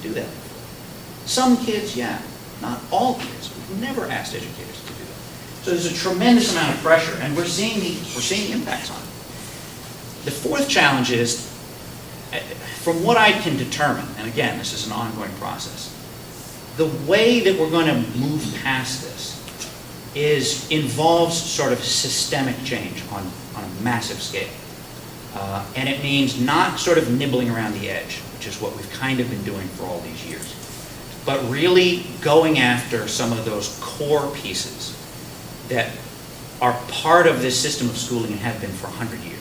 do that. Some kids, yeah. Not all kids. We've never asked educators to do that. So there's a tremendous amount of pressure, and we're seeing the impacts on it. The fourth challenge is, from what I can determine, and again, this is an ongoing process, the way that we're going to move past this involves sort of systemic change on a massive scale. And it means not sort of nibbling around the edge, which is what we've kind of been doing for all these years, but really going after some of those core pieces that are part of this system of schooling and have been for 100 years.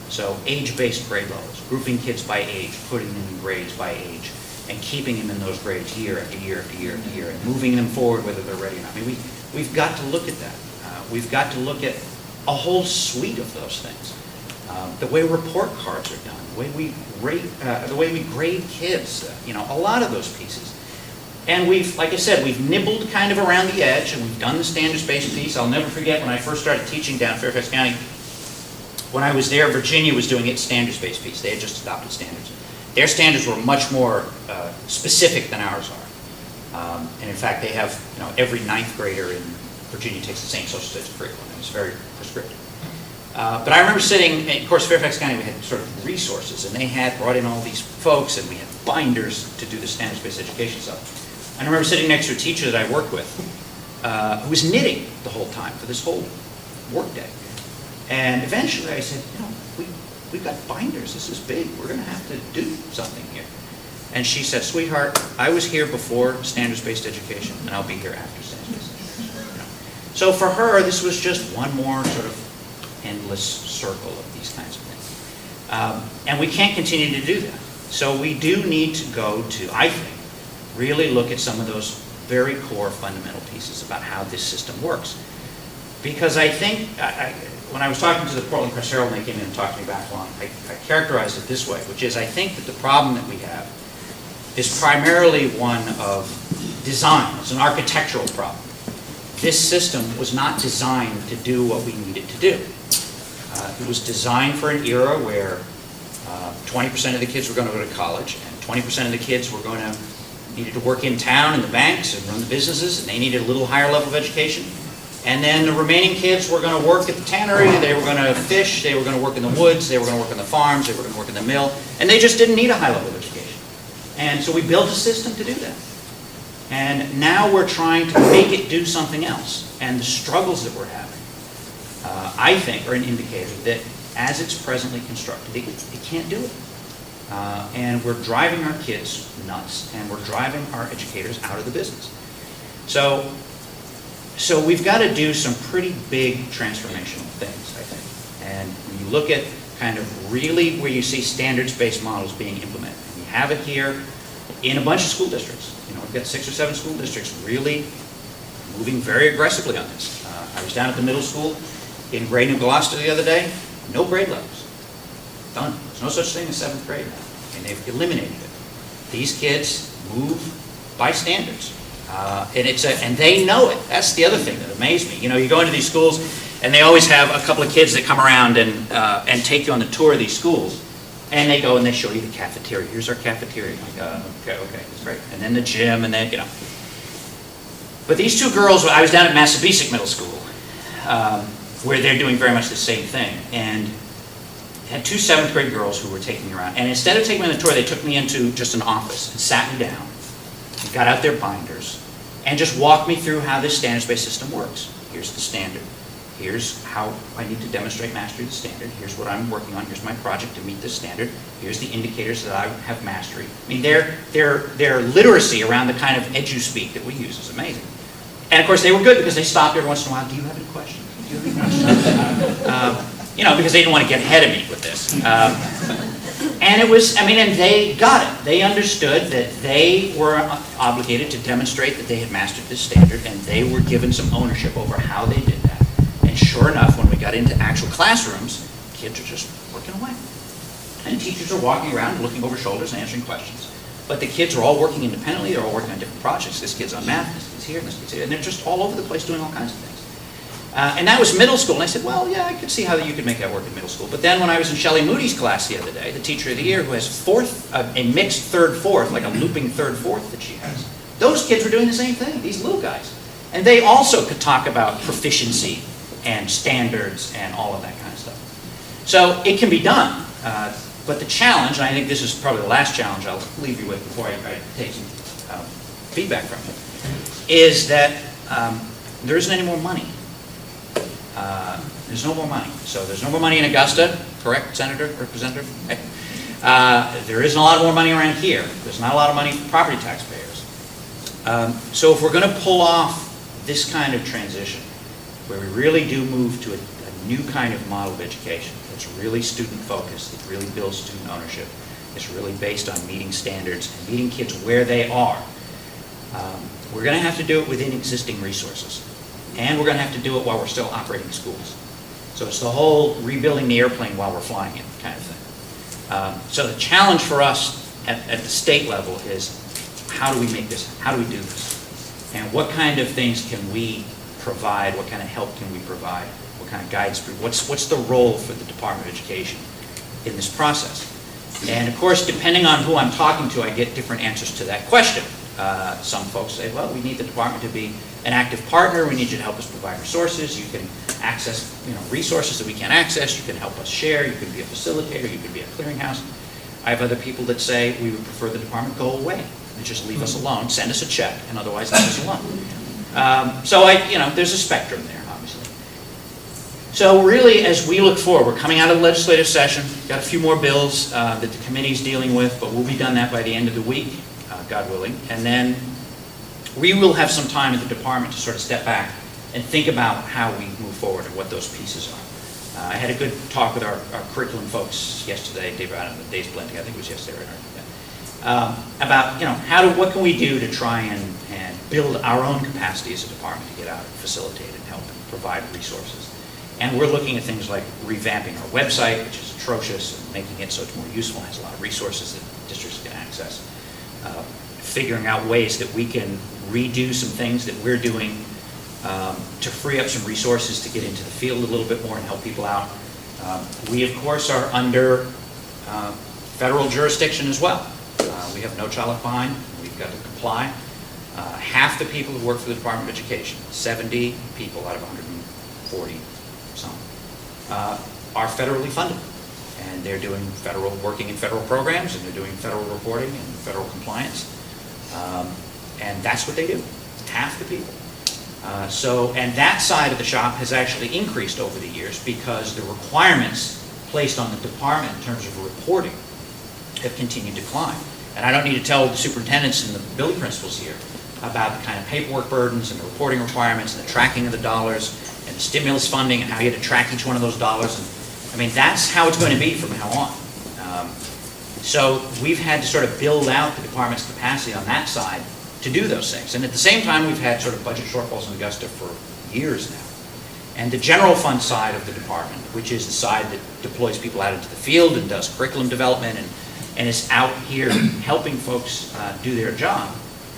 So age-based grade levels, grouping kids by age, putting them in grades by age, and keeping them in those grades year after year after year after year, and moving them forward whether they're ready or not. I mean, we've got to look at that. We've got to look at a whole suite of those things. The way report cards are done, the way we rate, the way we grade kids, a lot of those pieces. And we've, like I said, we've nibbled kind of around the edge, and we've done the standards-based piece. I'll never forget when I first started teaching down in Fairfax County. When I was there, Virginia was doing its standards-based piece. They had just adopted standards. Their standards were much more specific than ours are. And in fact, they have, every ninth grader in Virginia takes the same social studies curriculum. It was very prescriptive. But I remember sitting, of course, Fairfax County, we had sort of resources, and they had brought in all these folks, and we had binders to do the standards-based education stuff. And I remember sitting next to a teacher that I worked with, who was knitting the whole time for this whole work day. And eventually I said, we've got binders, this is big, we're going to have to do something here. And she said, sweetheart, I was here before standards-based education, and I'll be here after standards-based education. So for her, this was just one more sort of endless circle of these kinds of things. And we can't continue to do that. So we do need to go to, I think, really look at some of those very core fundamental pieces about how this system works. Because I think, when I was talking to the Portland Press Herald and they came in and talked to me back along, I characterized it this way, which is I think that the problem that we have is primarily one of design. It's an architectural problem. This system was not designed to do what we need it to do. It was designed for an era where 20% of the kids were going to go to college, and 20% of the kids were needed to work in town in the banks and run the businesses, and they needed a little higher level of education. And then the remaining kids were going to work at the tannery, they were going to fish, they were going to work in the woods, they were going to work on the farms, they were going to work in the mill, and they just didn't need a high level of education. And so we built a system to do that. And now we're trying to make it do something else. And the struggles that we're having, I think, are an indicator that as it's presently constructed, it can't do it. And we're driving our kids nuts, and we're driving our educators out of the business. So we've got to do some pretty big transformational things, I think. And when you look at kind of really where you see standards-based models being implemented, and we have it here in a bunch of school districts. We've got 6 or 7 school districts really moving very aggressively on this. I was down at the middle school in Gray, New Gloucester the other day. No grade levels. Done. There's no such thing as 7th grade now. And they've eliminated it. These kids move by standards. And they know it. That's the other thing that amazed me. You go into these schools, and they always have a couple of kids that come around and take you on the tour of these schools. And they go and they show you the cafeteria. Here's our cafeteria. Okay, that's great. And then the gym, and then, But these 2 girls, I was down at Massabesic Middle School, where they're doing very much the same thing. And had 2 7th grade girls who were taking me around. And instead of taking me on the tour, they took me into just an office and sat me down, and got out their binders, and just walked me through how this standards-based system works. Here's the standard. Here's how I need to demonstrate mastery of the standard. Here's what I'm working on. Here's my project to meet this standard. Here's the indicators that I have mastery. I mean, their literacy around the kind of edu-speak that we use is amazing. And of course, they were good because they stopped every once in a while. Do you have any questions? Do you have any questions? Because they didn't want to get ahead of me with this. And it was, and they got it. They understood that they were obligated to demonstrate that they had mastered this standard, and they were given some ownership over how they did that. And sure enough, when we got into actual classrooms, kids are just working away. And teachers are walking around, looking over shoulders and answering questions. But the kids are all working independently, they're all working on different projects. This kid's on math, this kid's here, and this kid's here, and they're just all over the place doing all kinds of things. And that was middle school, and I said, well, yeah, I could see how you could make that work in middle school. But then when I was in Shelley Moody's class the other day, the teacher of the year, who has a mixed third-fourth, like a looping third-fourth that she has, those kids were doing the same thing, these little guys. And they also could talk about proficiency and standards and all of that kind of stuff. So it can be done, but the challenge, and I think this is probably the last challenge I'll leave you with before I take some feedback from you, is that there isn't any more money. There's no more money. So there's no more money in Augusta, correct, Senator, Representative? There isn't a lot more money around here. There's not a lot of money for property taxpayers. So if we're going to pull off this kind of transition, where we really do move to a new kind of model of education that's really student-focused, that really builds student ownership, it's really based on meeting standards and meeting kids where they are, we're going to have to do it within existing resources. And we're going to have to do it while we're still operating schools. So it's the whole rebuilding the airplane while we're flying it kind of thing. So the challenge for us at the state level is, how do we make this, how do we do this? And what kind of things can we provide, what kind of help can we provide, what kind of guidance, what's the role for the Department of Education in this process? And of course, depending on who I'm talking to, I get different answers to that question. Some folks say, well, we need the department to be an active partner, we need you to help us provide resources, you can access resources that we can't access, you can help us share, you can be a facilitator, you can be a clearinghouse. I have other people that say we would prefer the department go away and just leave us alone, send us a check, and otherwise leave us alone. So there's a spectrum there, obviously. So really, as we look forward, we're coming out of the legislative session, got a few more bills that the committee's dealing with, but we'll be done that by the end of the week, God willing, and then we will have some time in the department to sort of step back and think about how we move forward and what those pieces are. I had a good talk with our curriculum folks yesterday, Dave, I don't know, Dave's blending, I think it was yesterday, about what can we do to try and build our own capacity as a department to get out and facilitate and help and provide resources. And we're looking at things like revamping our website, which is atrocious, and making it so it's more useful, has a lot of resources that districts can access. Figuring out ways that we can redo some things that we're doing to free up some resources to get into the field a little bit more and help people out. We, of course, are under federal jurisdiction as well. We have No Child Left Behind. We've got to comply. Half the people who work for the Department of Education, 70 people out of 140 some, are federally funded. And they're doing working in federal programs, and they're doing federal reporting and federal compliance. And that's what they do, half the people. And that side of the shop has actually increased over the years because the requirements placed on the department in terms of reporting have continued to climb. And I don't need to tell the superintendents and the building principals here about the kind of paperwork burdens and the reporting requirements and the tracking of the dollars and the stimulus funding and how you had to track each one of those dollars. And, that's how it's going to be from now on. So we've had to sort of build out the department's capacity on that side to do those things. And at the same time, we've had sort of budget shortfalls in Augusta for years now. And the general fund side of the department, which is the side that deploys people out into the field and does curriculum development and is out here helping folks do their job,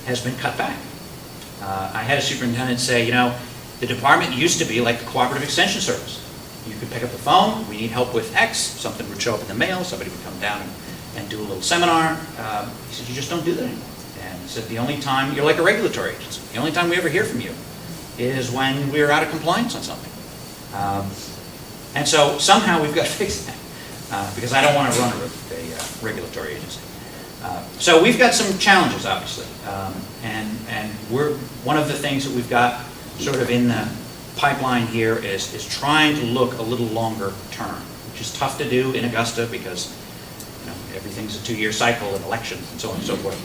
has been cut back. I had a superintendent say, the department used to be like the Cooperative Extension Service. You could pick up the phone, we need help with X, something would show up in the mail, somebody would come down and do a little seminar. He said, you just don't do that anymore. And he said, the only time, you're like a regulatory agency, the only time we ever hear from you is when we're out of compliance on something. And so somehow we've got to fix that, because I don't want to run a regulatory agency. So we've got some challenges, obviously. And one of the things that we've got sort of in the pipeline here is trying to look a little longer term, which is tough to do in Augusta because everything's a 2-year cycle and elections and so on and so forth.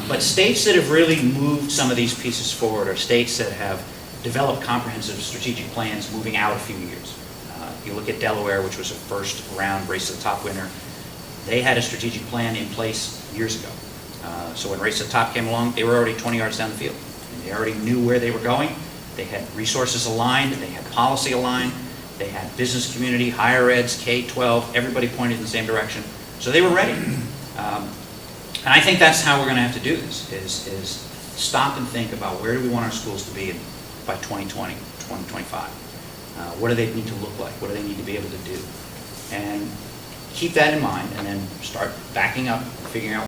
But states that have really moved some of these pieces forward are states that have developed comprehensive strategic plans moving out a few years. You look at Delaware, which was a first round Race to the Top winner. They had a strategic plan in place years ago. So when Race to the Top came along, they were already 20 yards down the field. And they already knew where they were going. They had resources aligned, they had policy aligned, they had business community, higher eds, K-12, everybody pointed in the same direction. So they were ready. And I think that's how we're going to have to do this, is stop and think about where do we want our schools to be by 2020, 2025. What do they need to look like? What do they need to be able to do? And keep that in mind, and then start backing up, figuring out